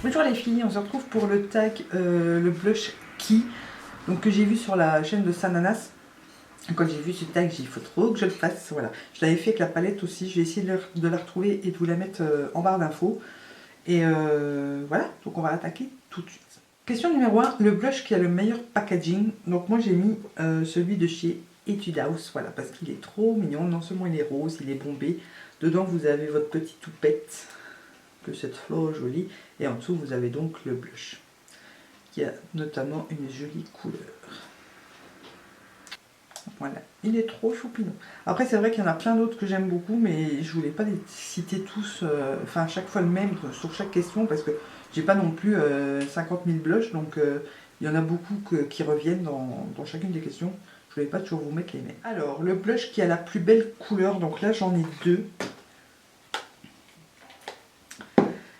Bonjour les filles, on se retrouve pour le tag, le blush Qui, donc que j'ai vu sur la chaîne de Sananas. Quand j'ai vu ce tag, j'ai dit il faut trop que je le fasse, voilà. Je l'avais fait avec la palette aussi, je vais essayer de la retrouver et de vous la mettre en barre d'infos. Et voilà, donc on va attaquer tout de suite. Question numéro 1, le blush qui a le meilleur packaging. Donc moi j'ai mis celui de chez Etude House, voilà, parce qu'il est trop mignon. Non seulement il est rose, il est bombé. Dedans vous avez votre petite toupette, que cette fleur jolie. Et en dessous vous avez donc le blush, qui a notamment une jolie couleur. Voilà, il est trop choupinou. Après c'est vrai qu'il y en a plein d'autres que j'aime beaucoup, mais je voulais pas les citer tous, enfin à chaque fois le même sur chaque question, parce que j'ai pas non plus 50 000 blushs, donc il y en a beaucoup qui reviennent dans chacune des questions. Je voulais pas toujours vous mettre les mêmes. Alors, le blush qui a la plus belle couleur, donc là j'en ai deux.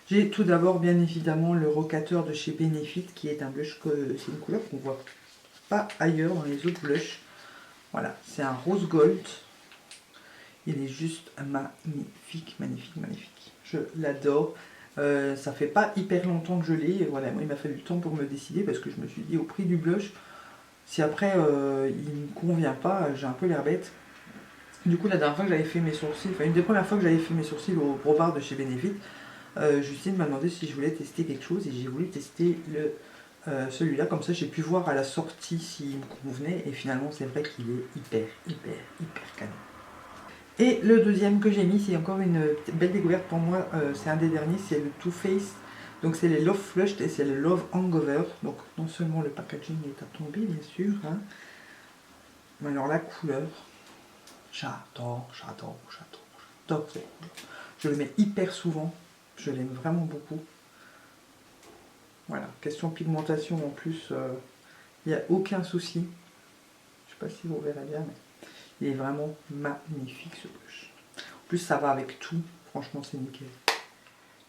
J'ai tout d'abord bien évidemment le rocateur de chez Benefit, qui est un blush, c'est une couleur qu'on voit pas ailleurs dans les autres blushs. Voilà, c'est un rose gold. Il est juste magnifique, magnifique, magnifique. Je l'adore. Ça fait pas hyper longtemps que je l'ai. Voilà, moi il m'a fallu le temps pour me décider, parce que je me suis dit au prix du blush, si après il me convient pas, j'ai un peu l'air bête. Du coup la dernière fois que j'avais fait mes sourcils, enfin une des premières fois que j'avais fait mes sourcils au Pro Bar de chez Benefit, Justine m'a demandé si je voulais tester quelque chose et j'ai voulu tester celui-là, comme ça j'ai pu voir à la sortie s'il me convenait, et finalement c'est vrai qu'il est hyper, hyper, hyper canon. Et le deuxième que j'ai mis, c'est encore une belle découverte pour moi, c'est un des derniers, c'est le Too Faced. Donc c'est les Love Flushed et c'est le Love Hangover. Donc non seulement le packaging est à tomber bien sûr, hein, mais alors la couleur, j'adore, j'adore, j'adore, j'adore cette couleur. Je le mets hyper souvent, je l'aime vraiment beaucoup. Voilà, question pigmentation en plus, il n'y a aucun souci. Je sais pas si vous verrez bien, mais il est vraiment magnifique ce blush. En plus ça va avec tout, franchement c'est nickel.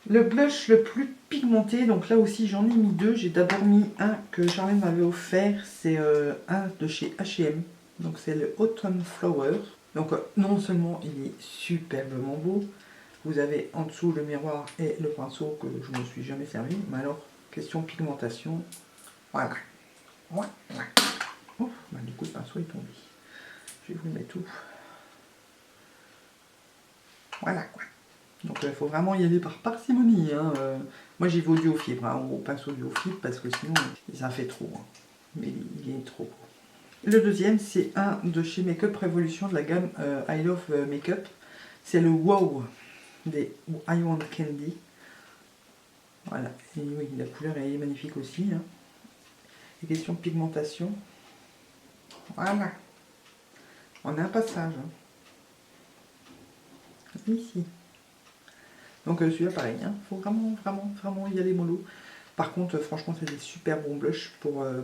Le blush le plus pigmenté, donc là aussi j'en ai mis deux. J'ai d'abord mis un que Charlène m'avait offert, c'est un de chez H&M. Donc c'est le Autumn Flower. Donc non seulement il est superbement beau, vous avez en dessous le miroir et le pinceau que je ne me suis jamais servi, mais alors question pigmentation, voilà. Ouais, ouais. Oh, bah, du coup le pinceau est tombé. Je vais vous le mettre tout. Voilà quoi. Donc il faut vraiment y aller par parcimonie. Hein. Moi j'y vais au duo fibre, hein, au pinceau duo fibre, parce que sinon ça fait trop. Hein. Mais il est trop beau. Le deuxième c'est un de chez Makeup Revolution de la gamme I Love Makeup. C'est le Wow des I Want Candy. Voilà, et oui, la couleur est magnifique aussi. Hein. Et question de pigmentation. Voilà. On a un passage. Hein. Ici. Donc celui-là pareil, il faut vraiment, vraiment, vraiment y aller mollo. Par contre, franchement, c'est des super bons blushs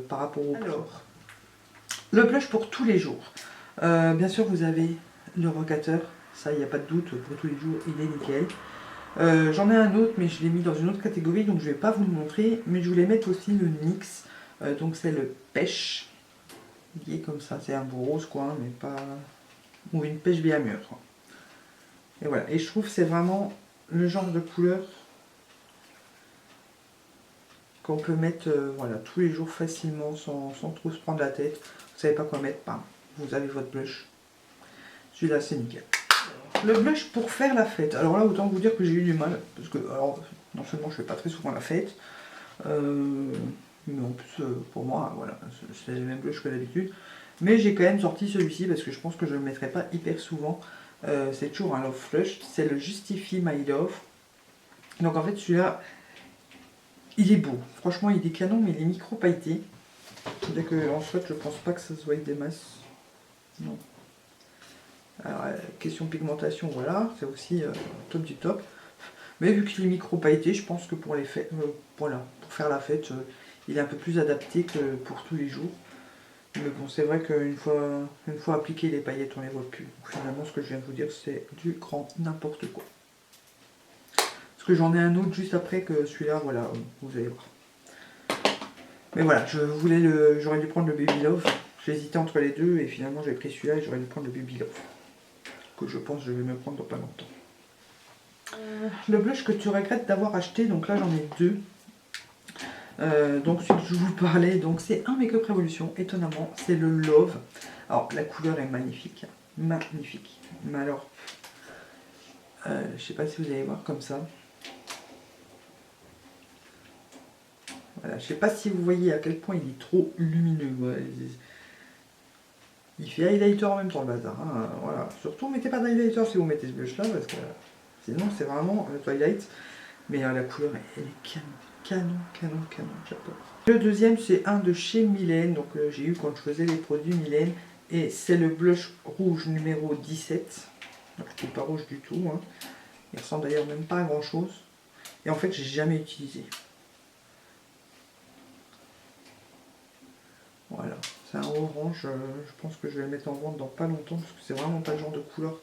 par rapport au... Alors, le blush pour tous les jours. Bien sûr, vous avez le rocateur. Ça, il n'y a pas de doute, pour tous les jours, il est nickel. J'en ai un autre, mais je l'ai mis dans une autre catégorie, donc je ne vais pas vous le montrer. Mais je voulais mettre aussi le NYX. Donc c'est le pêche. Il est comme ça, c'est un beau rose, quoi, mais pas... Ou une pêche bien mûre. Quoi. Et voilà, et je trouve que c'est vraiment le genre de couleur qu'on peut mettre voilà, tous les jours facilement sans trop se prendre la tête. Vous savez pas quoi mettre, bam, vous avez votre blush. Celui-là c'est nickel. Le blush pour faire la fête. Alors là autant vous dire que j'ai eu du mal, parce que alors, non seulement je fais pas très souvent la fête, mais en plus pour moi voilà, c'est le même blush que d'habitude. Mais j'ai quand même sorti celui-ci parce que je pense que je ne le mettrai pas hyper souvent. C'est toujours un Love Flush, c'est le Justify My Love. Donc en fait celui-là, il est beau, franchement il est canon, mais il est micro pailleté. C'est-à-dire qu'en fait je pense pas que ça se voie des masses. Non. Alors question pigmentation, voilà, c'est aussi top du top. Mais vu qu'il est micro pailleté, je pense que pour les fêtes, voilà, pour faire la fête, il est un peu plus adapté que pour tous les jours. Mais bon, c'est vrai qu'une fois appliqué les paillettes, on les voit plus. Donc, finalement, ce que je viens de vous dire, c'est du grand n'importe quoi. Parce que j'en ai un autre juste après que celui-là, voilà, vous allez voir. Mais voilà, j'aurais dû prendre le Baby Love. J'hésitais entre les deux et finalement j'ai pris celui-là et j'aurais dû prendre le Baby Love. Que je pense que je vais me prendre dans pas longtemps. Le blush que tu regrettes d'avoir acheté, donc là j'en ai deux. Donc celui que je vous parlais, donc c'est un Make Up Revolution, étonnamment, c'est le Love. Alors la couleur est magnifique, magnifique. Mais alors, je sais pas si vous allez voir comme ça. Voilà, je sais pas si vous voyez à quel point il est trop lumineux. Ouais. Il fait highlighter en même temps le bazar. Hein. Voilà. Surtout mettez pas d'highlighter si vous mettez ce blush là, parce que sinon c'est vraiment le Twilight. Mais la couleur elle est canon, canon, canon, canon, j'adore. Le deuxième c'est un de chez Mylène, donc j'ai eu quand je faisais les produits Mylène. Et c'est le blush rouge numéro 17. Donc il n'est pas rouge du tout. Hein. Il ressemble d'ailleurs même pas à grand chose. Et en fait j'ai jamais utilisé. Voilà, c'est un orange, je pense que je vais le mettre en vente dans pas longtemps parce que c'est vraiment pas le genre de couleur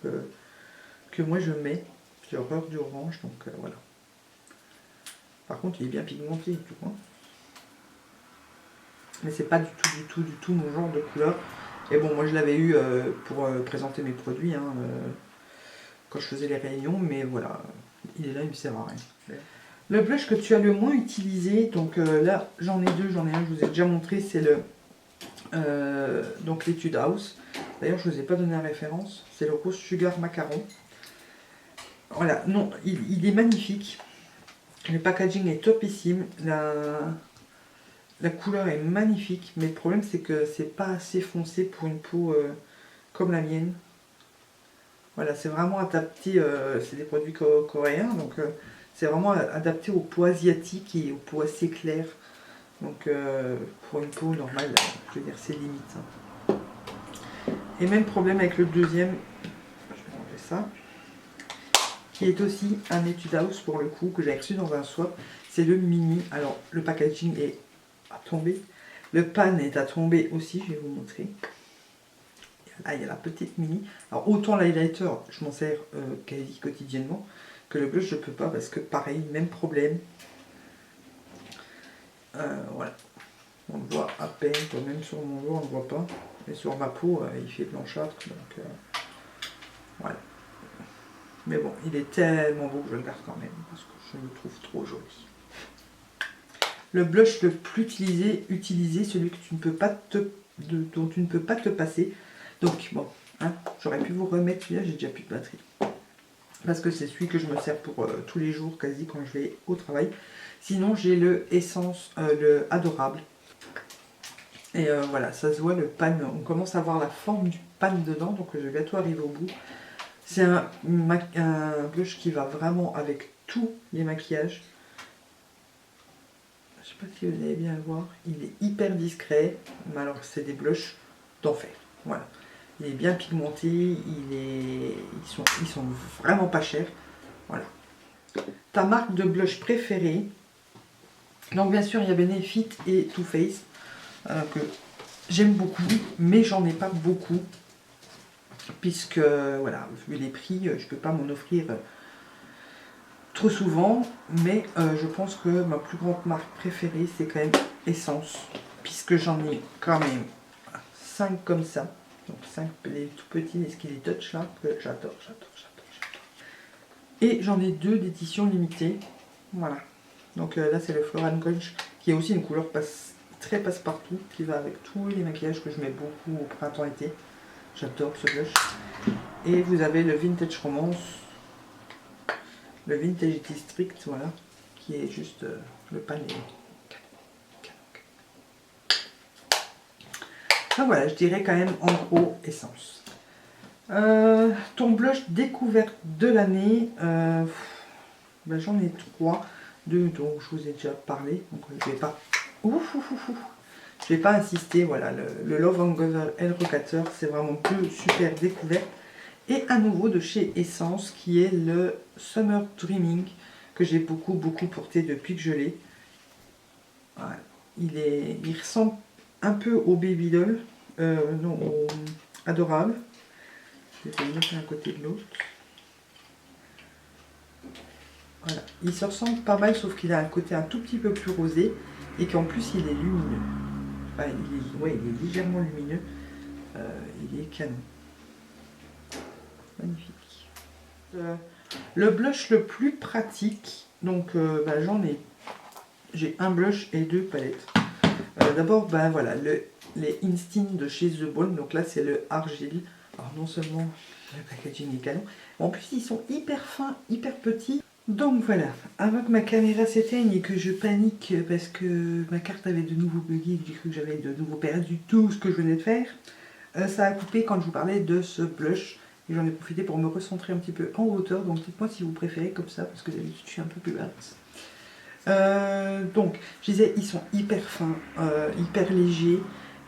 que moi je mets. J'ai horreur du orange, donc voilà. Par contre, il est bien pigmenté et tout. Hein. Mais c'est pas du tout mon genre de couleur. Et bon, moi je l'avais eu pour présenter mes produits hein, quand je faisais les réunions, mais voilà, il est là, il me sert à rien. Le blush que tu as le moins utilisé, donc là j'en ai deux, j'en ai un, je vous ai déjà montré, c'est le donc l'Etude House. D'ailleurs je ne vous ai pas donné la référence, c'est le Rose Sugar Macaron. Voilà, non, il est magnifique. Le packaging est topissime. La couleur est magnifique, mais le problème c'est que c'est pas assez foncé pour une peau comme la mienne. Voilà, c'est vraiment adapté, c'est des produits coréens, donc c'est vraiment adapté aux peaux asiatiques et aux peaux assez claires. Donc pour une peau normale, je veux dire c'est limite. Hein. Et même problème avec le deuxième, je vais enlever ça, qui est aussi un Etude House pour le coup, que j'ai reçu dans un swap, c'est le mini. Alors le packaging est à tomber, le pan est à tomber aussi, je vais vous montrer. Là il y a la petite mini. Alors autant l'highlighter, je m'en sers quasi quotidiennement, que le blush je peux pas parce que pareil, même problème. Voilà. On le voit à peine, même sur mon dos on ne le voit pas. Et sur ma peau, il fait blanchâtre. Donc voilà. Mais bon, il est tellement beau que je le garde quand même, parce que je le trouve trop joli. Le blush le plus utilisé, celui que tu ne peux pas dont tu ne peux pas te passer. Donc bon, hein, j'aurais pu vous remettre celui-là, j'ai déjà plus de batterie. Parce que c'est celui que je me sers pour tous les jours, quasi quand je vais au travail. Sinon j'ai le Essence, le Adorable. Et voilà, ça se voit le pan, on commence à voir la forme du pan dedans, donc je vais bientôt arriver au bout. C'est un blush qui va vraiment avec tous les maquillages. Je sais pas si vous allez bien le voir, il est hyper discret, mais alors c'est des blushs d'enfer. Voilà, il est bien pigmenté, ils sont vraiment pas chers. Voilà. Ta marque de blush préférée? Donc bien sûr il y a Benefit et Too Faced que j'aime beaucoup, mais j'en ai pas beaucoup. Puisque, voilà, vu les prix, je ne peux pas m'en offrir trop souvent. Mais je pense que ma plus grande marque préférée, c'est quand même Essence. Puisque j'en ai quand même 5 comme ça. Donc 5 les tout petits, les Skinny Touch là, que j'adore, j'adore, j'adore, j'adore. Et j'en ai 2 d'édition limitée. Voilà. Donc là, c'est le Floral Conch, qui est aussi une couleur très passe-partout, qui va avec tous les maquillages que je mets beaucoup au printemps-été. J'adore ce blush. Et vous avez le Vintage Romance, le Vintage District, voilà, qui est juste le pan est donc voilà, je dirais quand même en gros Essence. Ton blush découverte de l'année, ben, j'en ai 3, 2 dont je vous ai déjà parlé, donc je vais pas... Je vais pas insister, voilà, le Love Hangover El Rocateur, c'est vraiment deux super découvertes. Et à nouveau de chez Essence, qui est le Summer Dreaming, que j'ai beaucoup porté depuis que je l'ai. Voilà. Il ressemble un peu au Baby Doll, non, au Adorable. Je vais le mettre à côté de l'autre. Voilà. Il se ressemble pas mal, sauf qu'il a un côté un tout petit peu plus rosé, et qu'en plus il est lumineux. Enfin, il est légèrement lumineux. Il est canon. Magnifique. Le blush le plus pratique, donc bah, j'ai un blush et 2 palettes. D'abord, ben voilà, les Instinct de chez The Balm. Donc là, c'est le argile. Alors non seulement le packaging est canon, mais en plus ils sont hyper fins, hyper petits. Donc voilà, avant que ma caméra s'éteigne et que je panique parce que ma carte avait de nouveau bugué et que j'ai cru que j'avais de nouveau perdu tout ce que je venais de faire, ça a coupé quand je vous parlais de ce blush. Et j'en ai profité pour me recentrer un petit peu en hauteur. Donc dites-moi si vous préférez comme ça, parce que d'habitude je suis un peu plus basse. Donc, je disais, ils sont hyper fins, hyper légers.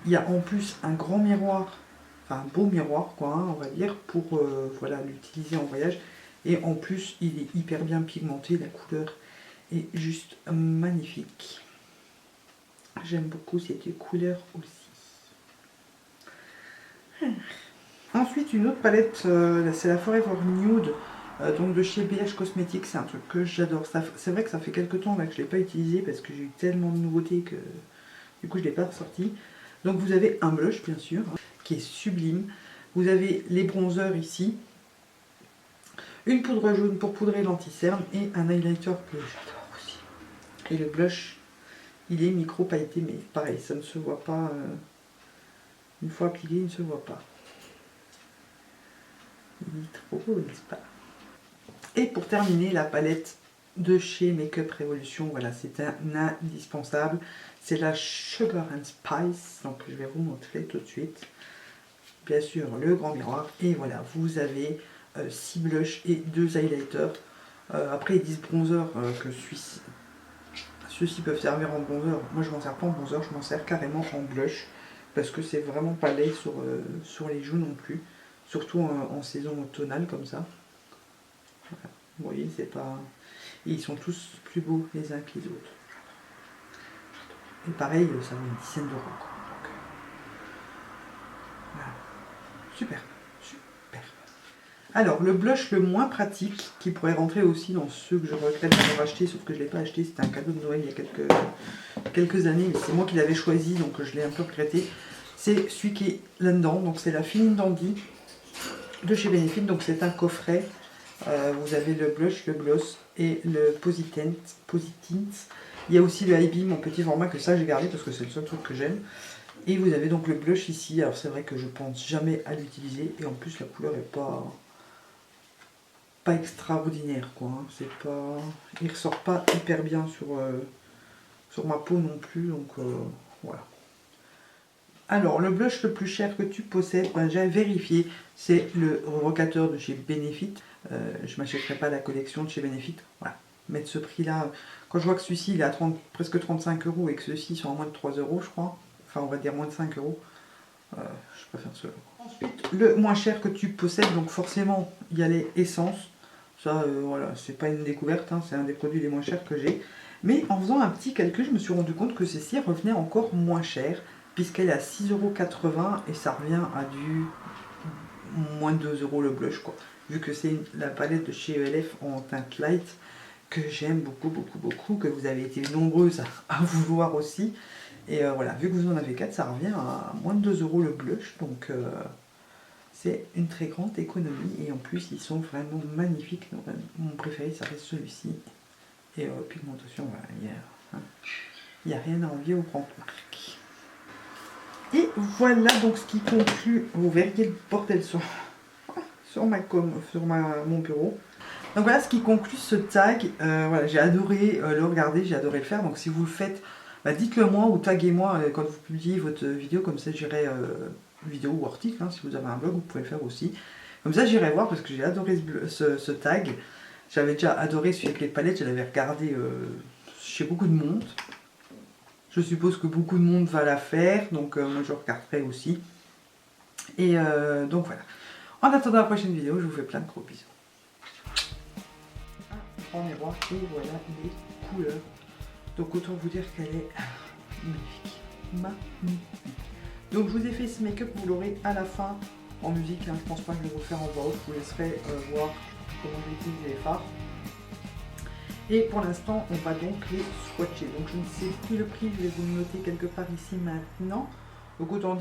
Il y a en plus un grand miroir, enfin un beau miroir quoi, hein, on va dire, pour voilà, l'utiliser en voyage. Et en plus, il est hyper bien pigmenté, la couleur est juste magnifique. J'aime beaucoup cette couleur aussi. Ensuite, une autre palette, c'est la Forever Nude. Donc de chez BH Cosmetics, c'est un truc que j'adore. C'est vrai que ça fait quelques temps là, que je ne l'ai pas utilisé parce que j'ai eu tellement de nouveautés que du coup je ne l'ai pas ressorti. Donc vous avez un blush bien sûr, hein, qui est sublime. Vous avez les bronzers ici, une poudre jaune pour poudrer l'anti-cerne et un highlighter que j'adore aussi. Et le blush, il est micro pailleté, mais pareil, ça ne se voit pas. Une fois appliqué, il ne se voit pas. Il est trop beau, n'est-ce pas? Et pour terminer, la palette de chez Makeup Revolution, voilà, c'est un indispensable. C'est la Sugar and Spice, donc je vais vous montrer tout de suite. Bien sûr, le grand miroir. Et voilà, vous avez 6 blushs et 2 highlighters. Après, ils disent bronzer, que ceux-ci peuvent servir en bronzer. Moi, je m'en sers pas en bronzer, je m'en sers carrément en blush. Parce que c'est vraiment pas laid sur les joues non plus. Surtout en saison automnale comme ça. Voilà. Vous voyez, c'est pas... Et ils sont tous plus beaux les uns que les autres. Et pareil, ça vaut une dizaine d'euros. Donc, voilà. Super, super. Alors, le blush le moins pratique, qui pourrait rentrer aussi dans ceux que je regrette d'avoir acheté, sauf que je ne l'ai pas acheté, c'était un cadeau de Noël il y a quelques années, mais c'est moi qui l'avais choisi, donc je l'ai un peu regretté. C'est celui qui est là-dedans, donc c'est la Fine Dandy de chez Benefit, donc c'est un coffret. Vous avez le blush, le gloss et le Positint. Il y a aussi le High Beam en petit format, que ça j'ai gardé parce que c'est le seul truc que j'aime. Et vous avez donc le blush ici. Alors c'est vrai que je pense jamais à l'utiliser. Et en plus la couleur est pas extraordinaire quoi. Hein. C'est pas, il ressort pas hyper bien sur ma peau non plus. Donc voilà. Alors, le blush le plus cher que tu possèdes, ben, j'ai vérifié, c'est le revocateur de chez Benefit. Je ne m'achèterai pas la collection de chez Benefit. Voilà, mettre ce prix-là. Quand je vois que celui-ci il est à presque 35 € et que ceux-ci sont à moins de 3 €, je crois. Enfin, on va dire moins de 5 €. Je préfère ceux-là. Ensuite, le moins cher que tu possèdes, donc forcément, il y a les essences. Ça, voilà, c'est pas une découverte, hein, c'est un des produits les moins chers que j'ai. Mais en faisant un petit calcul, je me suis rendu compte que ceci revenait encore moins cher, puisqu'elle est à 6,80 € et ça revient à du moins de 2 € le blush, quoi. Vu que c'est la palette de chez ELF en teinte light, que j'aime beaucoup, que vous avez été nombreuses à vouloir aussi. Et voilà, vu que vous en avez 4, ça revient à moins de 2 € le blush, donc c'est une très grande économie. Et en plus, ils sont vraiment magnifiques. Donc, mon préféré, ça reste celui-ci. Et pigmentation, voilà, il n'y a rien à envier au grand marque. Et voilà donc ce qui conclut, vous verriez le bordel sur mon bureau. Donc voilà ce qui conclut ce tag. Voilà, j'ai adoré le regarder, j'ai adoré le faire. Donc si vous le faites, bah, dites-le moi ou taguez-moi quand vous publiez votre vidéo. Comme ça j'irai, vidéo ou article, hein, si vous avez un blog vous pouvez le faire aussi. Comme ça j'irai voir parce que j'ai adoré ce tag. J'avais déjà adoré celui avec les palettes, je l'avais regardé chez beaucoup de monde. Je suppose que beaucoup de monde va la faire, donc moi je regarderai aussi. Et donc voilà. En attendant la prochaine vidéo, je vous fais plein de gros bisous. Un grand miroir et voilà les couleurs. Donc autant vous dire qu'elle est magnifique. Magnifique. Donc je vous ai fait ce make-up, vous l'aurez à la fin en musique. Hein. Je pense pas que je vais vous le faire en voix haute, je vous laisserai voir comment j'utilise les fards. Et pour l'instant, on va donc les swatcher. Donc je ne sais plus le prix, je vais vous le noter quelque part ici maintenant. Donc autant dire